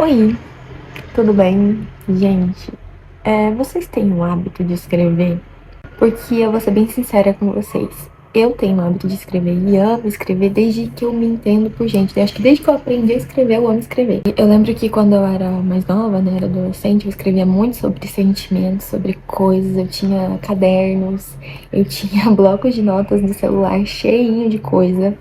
Oi, tudo bem? Gente, vocês têm o hábito de escrever? Porque eu vou ser bem sincera com vocês. Eu tenho o hábito de escrever e amo escrever desde que eu me entendo por gente. Eu acho que desde que eu aprendi a escrever, eu amo escrever. Eu lembro que quando eu era mais nova, né, era adolescente, eu escrevia muito sobre sentimentos, sobre coisas. Eu tinha cadernos, eu tinha blocos de notas no celular cheinho de coisa.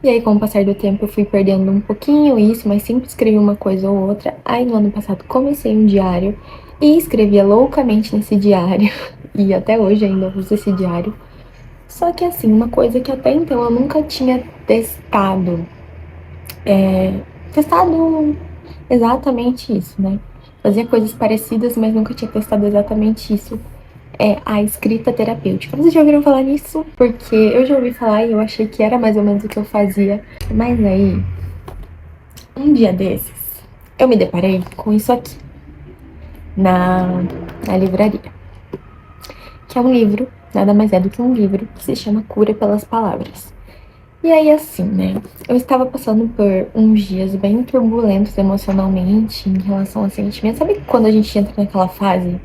E aí, com o passar do tempo, eu fui perdendo um pouquinho isso, mas sempre escrevi uma coisa ou outra. Aí, no ano passado, comecei um diário e escrevia loucamente nesse diário. E até hoje ainda uso esse diário. Só que, assim, uma coisa que até então eu nunca tinha testado. Testado exatamente isso, né? Fazia coisas parecidas, mas nunca tinha testado exatamente isso. É a escrita terapêutica. Vocês já ouviram falar nisso? Porque eu já ouvi falar e eu achei que era mais ou menos o que eu fazia. Mas aí, um dia desses, eu me deparei com isso aqui na, na livraria, que é um livro, nada mais é do que um livro que se chama Cura pelas Palavras. E aí, assim, né? Eu estava passando por uns dias bem turbulentos emocionalmente em relação a sentimentos. Sabe quando a gente entra naquela fase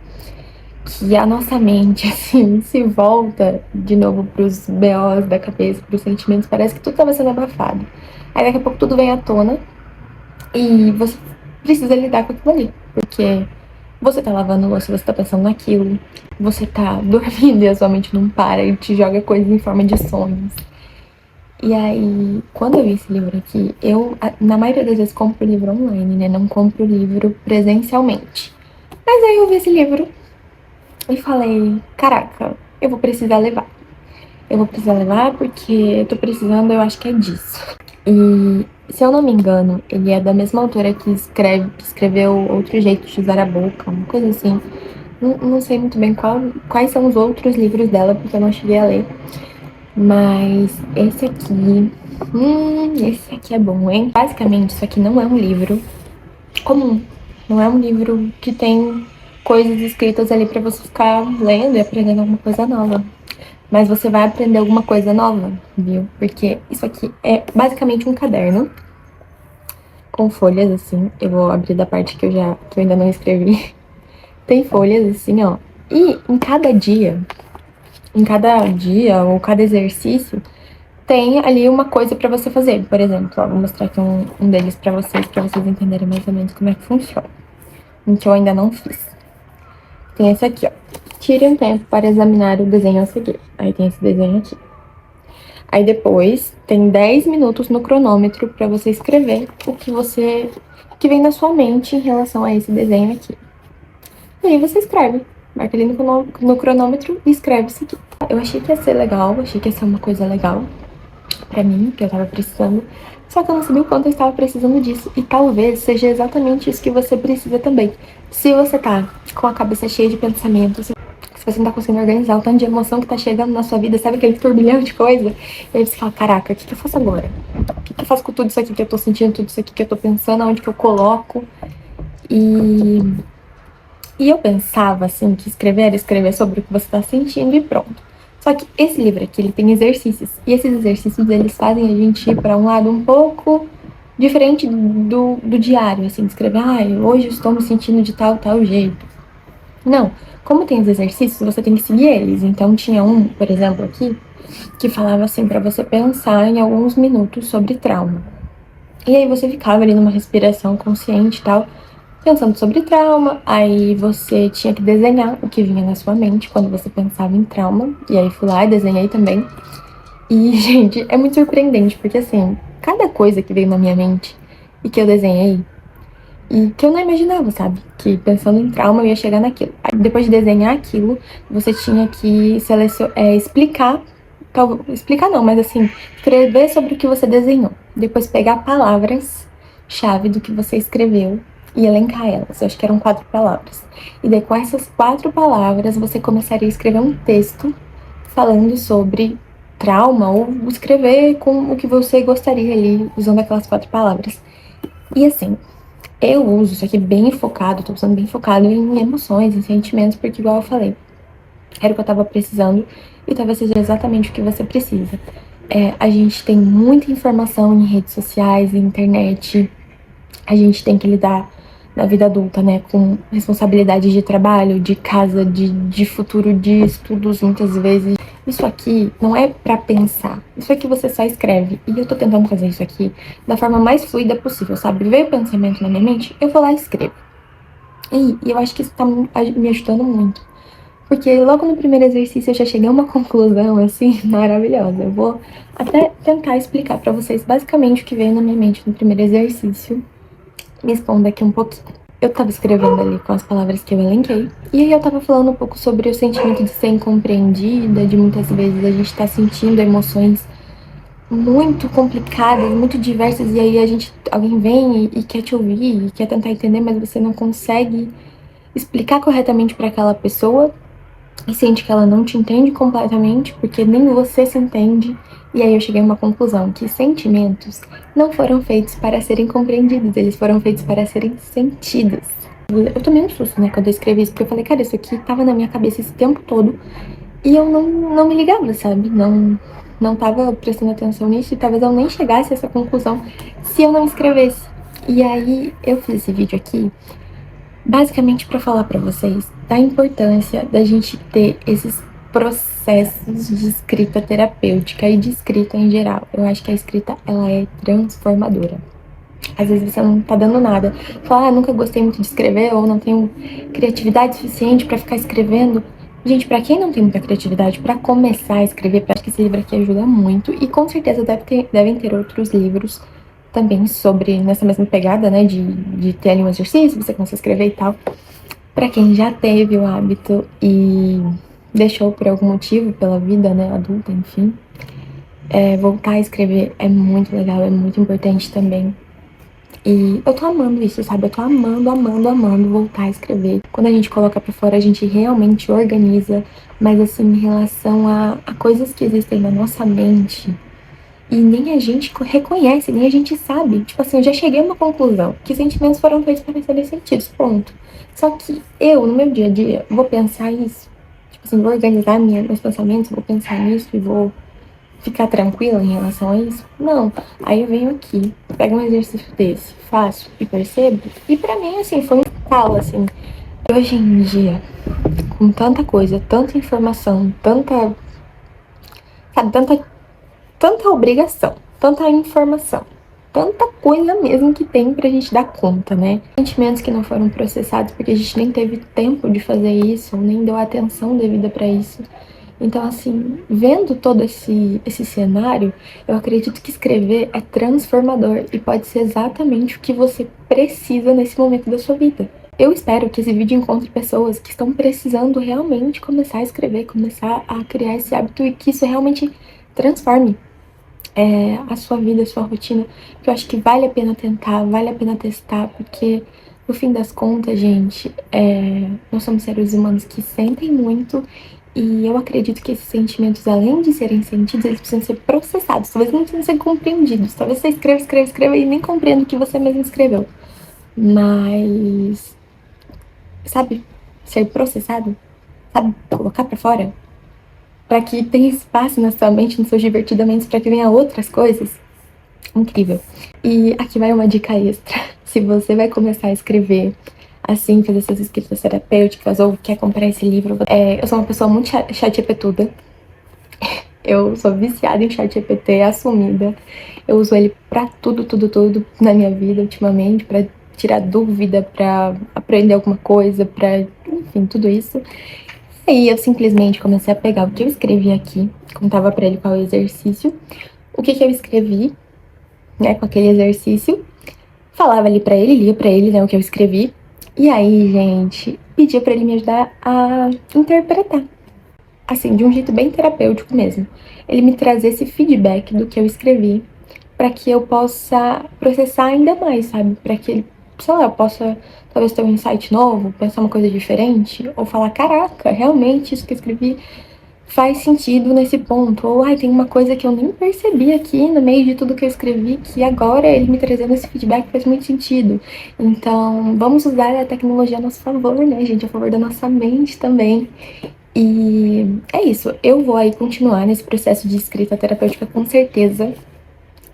que a nossa mente, assim, se volta de novo pros BOs da cabeça, pros sentimentos, parece que tudo estava sendo abafado. Aí daqui a pouco tudo vem à tona e você precisa lidar com aquilo ali, porque você tá lavando louça, você tá pensando naquilo, você tá dormindo e a sua mente não para e te joga coisas em forma de sonhos. E aí, quando eu vi esse livro aqui, eu, na maioria das vezes, compro o livro online, né? Não compro o livro presencialmente. Mas aí eu vi esse livro e falei, caraca, eu vou precisar levar. Eu vou precisar levar porque eu tô precisando, eu acho que é disso. E, se eu não me engano, ele é da mesma autora que escreveu Outro Jeito de Usar a Boca, uma coisa assim. Não sei muito bem quais são os outros livros dela, porque eu não cheguei a ler. Mas esse aqui é bom, hein? Basicamente, isso aqui não é um livro comum. Não é um livro que tem coisas escritas ali pra você ficar lendo e aprendendo alguma coisa nova. Mas você vai aprender alguma coisa nova, viu? Porque isso aqui é basicamente um caderno com folhas assim. Eu vou abrir da parte que eu ainda não escrevi. Tem folhas assim, ó. E em cada dia ou cada exercício, tem ali uma coisa pra você fazer. Por exemplo, ó, vou mostrar aqui um deles pra vocês entenderem mais ou menos como é que funciona. Um que eu ainda não fiz. Tem esse aqui, ó. Tire um tempo para examinar o desenho a seguir. Aí tem esse desenho aqui. Aí depois tem 10 minutos no cronômetro pra você escrever que vem na sua mente em relação a esse desenho aqui. E aí você escreve. Marca ali no cronômetro e escreve isso aqui. Eu achei que ia ser legal, achei que ia ser uma coisa legal pra mim, que eu tava precisando. Só que eu não sabia o quanto eu estava precisando disso. E talvez seja exatamente isso que você precisa também. Se você tá com a cabeça cheia de pensamentos, se você não tá conseguindo organizar o tanto de emoção que tá chegando na sua vida, sabe aquele turbilhão de coisa? E aí você fala, caraca, o que eu faço agora? O que eu faço com tudo isso aqui que eu tô sentindo, tudo isso aqui que eu tô pensando, aonde que eu coloco? E e eu pensava, assim, que escrever era escrever sobre o que você tá sentindo e pronto. Só que esse livro aqui, ele tem exercícios. E esses exercícios, eles fazem a gente ir pra um lado um pouco diferente do diário, assim, de escrever, hoje eu estou me sentindo de tal jeito. Não. Como tem os exercícios, você tem que seguir eles. Então tinha um, por exemplo, aqui, que falava assim pra você pensar em alguns minutos sobre trauma. E aí você ficava ali numa respiração consciente e tal, pensando sobre trauma, aí você tinha que desenhar o que vinha na sua mente quando você pensava em trauma, e aí fui lá e desenhei também. E, gente, é muito surpreendente, porque assim, cada coisa que veio na minha mente e que eu desenhei, e que eu não imaginava, sabe? Que pensando em trauma eu ia chegar naquilo. Aí, depois de desenhar aquilo, você tinha que explicar, explicar não, mas assim, escrever sobre o que você desenhou. Depois pegar palavras-chave do que você escreveu e elencar elas. Eu acho que eram 4 palavras. E daí, com essas 4 palavras, você começaria a escrever um texto falando sobre trauma ou escrever com o que você gostaria ali, usando aquelas 4 palavras. E assim, eu uso isso aqui bem focado, tô usando bem focado em emoções, em sentimentos, porque igual eu falei, era o que eu tava precisando e talvez seja exatamente o que você precisa. A gente tem muita informação em redes sociais, internet, a gente tem que lidar na vida adulta, né, com responsabilidade de trabalho, de casa, de futuro, de estudos, muitas vezes. Isso aqui não é pra pensar. Isso aqui você só escreve. E eu tô tentando fazer isso aqui da forma mais fluida possível, sabe? Veio o pensamento na minha mente, eu vou lá e escrevo. E eu acho que isso tá me ajudando muito. Porque logo no primeiro exercício eu já cheguei a uma conclusão, assim, maravilhosa. Eu vou até tentar explicar pra vocês basicamente o que veio na minha mente no primeiro exercício. Me expondo aqui um pouquinho. Eu tava escrevendo ali com as palavras que eu elenquei. E aí eu tava falando um pouco sobre o sentimento de ser incompreendida, de muitas vezes a gente tá sentindo emoções muito complicadas, muito diversas, e aí alguém vem e quer te ouvir, e quer tentar entender, mas você não consegue explicar corretamente para aquela pessoa e sente que ela não te entende completamente, porque nem você se entende. E aí eu cheguei a uma conclusão, que sentimentos não foram feitos para serem compreendidos, eles foram feitos para serem sentidos. Eu tomei um susto, né, quando eu escrevi isso, porque eu falei, cara, isso aqui tava na minha cabeça esse tempo todo, e eu não me ligava, sabe? Não tava prestando atenção nisso, e talvez eu nem chegasse a essa conclusão se eu não escrevesse. E aí eu fiz esse vídeo aqui basicamente para falar para vocês da importância da gente ter esses processos de escrita terapêutica e de escrita em geral. Eu acho que a escrita, ela é transformadora. Às vezes você não tá dando nada. Fala, nunca gostei muito de escrever, ou não tenho criatividade suficiente para ficar escrevendo. Gente, para quem não tem muita criatividade, para começar a escrever, acho que esse livro aqui ajuda muito. E com certeza devem ter outros livros também sobre, nessa mesma pegada, né, de ter ali um exercício, você começa a escrever e tal. Para quem já teve o hábito e deixou por algum motivo, pela vida, né, adulta, enfim, voltar a escrever é muito legal, é muito importante também. E eu tô amando isso, sabe? Eu tô amando voltar a escrever. Quando a gente coloca pra fora, a gente realmente organiza, mas assim, em relação a coisas que existem na nossa mente, e nem a gente reconhece, nem a gente sabe. Tipo assim, eu já cheguei a uma conclusão, que sentimentos foram feitos para serem sentidos, ponto. Só que eu, no meu dia a dia, vou pensar isso. Tipo assim, vou organizar meus pensamentos, vou pensar nisso e vou ficar tranquila em relação a isso? Não. Aí eu venho aqui, pego um exercício desse, faço e percebo. E pra mim, assim, foi um estalo, assim. Hoje em dia, com tanta coisa, tanta informação, sabe, tanta obrigação, tanta informação, tanta coisa mesmo que tem pra gente dar conta, né? Sentimentos que não foram processados porque a gente nem teve tempo de fazer isso, nem deu atenção devida pra isso. Então, assim, vendo todo esse cenário, eu acredito que escrever é transformador e pode ser exatamente o que você precisa nesse momento da sua vida. Eu espero que esse vídeo encontre pessoas que estão precisando realmente começar a escrever, começar a criar esse hábito e que isso realmente transforme a sua vida, a sua rotina, que eu acho que vale a pena tentar, vale a pena testar, porque no fim das contas, gente, nós somos seres humanos que sentem muito e eu acredito que esses sentimentos, além de serem sentidos, eles precisam ser processados, talvez não precisam ser compreendidos, talvez você escreva e nem compreenda o que você mesmo escreveu, mas, sabe, ser processado, sabe, colocar pra fora, para que tenha espaço na sua mente, nos seus divertidamente, para que venha outras coisas. Incrível. E aqui vai uma dica extra. Se você vai começar a escrever, assim, fazer essas escritas terapêuticas ou quer comprar esse livro, eu sou uma pessoa muito chatgptuda. Eu sou viciada em ChatGPT, assumida. Eu uso ele pra tudo na minha vida ultimamente, pra tirar dúvida, pra aprender alguma coisa, pra, enfim, tudo isso. E aí eu simplesmente comecei a pegar o que eu escrevi aqui, contava pra ele qual é o exercício, o que eu escrevi, né, com aquele exercício, falava ali pra ele, lia pra ele, né, o que eu escrevi, e aí, gente, pedia pra ele me ajudar a interpretar, assim, de um jeito bem terapêutico mesmo. Ele me trazia esse feedback do que eu escrevi, pra que eu possa processar ainda mais, sabe, pra que ele, sei lá, eu possa talvez ter um insight novo, pensar uma coisa diferente, ou falar, caraca, realmente isso que eu escrevi faz sentido nesse ponto. Ou, ai, tem uma coisa que eu nem percebi aqui no meio de tudo que eu escrevi, que agora ele me trazendo esse feedback faz muito sentido. Então, vamos usar a tecnologia a nosso favor, né, gente? A favor da nossa mente também. E é isso. Eu vou aí continuar nesse processo de escrita terapêutica com certeza.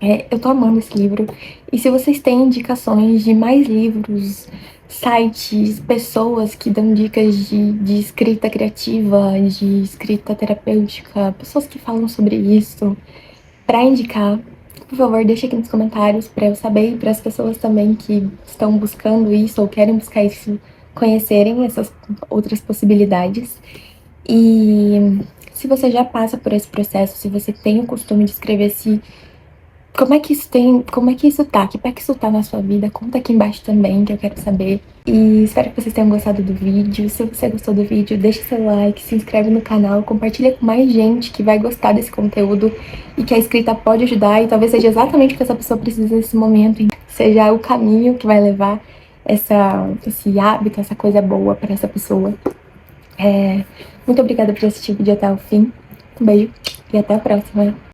Eu tô amando esse livro. E se vocês têm indicações de mais livros, sites, pessoas que dão dicas de escrita criativa, de escrita terapêutica, pessoas que falam sobre isso, pra indicar, por favor, deixe aqui nos comentários pra eu saber e para as pessoas também que estão buscando isso ou querem buscar isso conhecerem essas outras possibilidades. E se você já passa por esse processo, se você tem o costume de escrever, se como é que isso tá? Que pé que isso tá na sua vida? Conta aqui embaixo também, que eu quero saber. E espero que vocês tenham gostado do vídeo. Se você gostou do vídeo, deixa seu like, se inscreve no canal, compartilha com mais gente que vai gostar desse conteúdo e que a escrita pode ajudar e talvez seja exatamente o que essa pessoa precisa nesse momento, seja o caminho que vai levar esse hábito, essa coisa boa para essa pessoa. Muito obrigada por assistir o vídeo até o fim. Um beijo e até a próxima.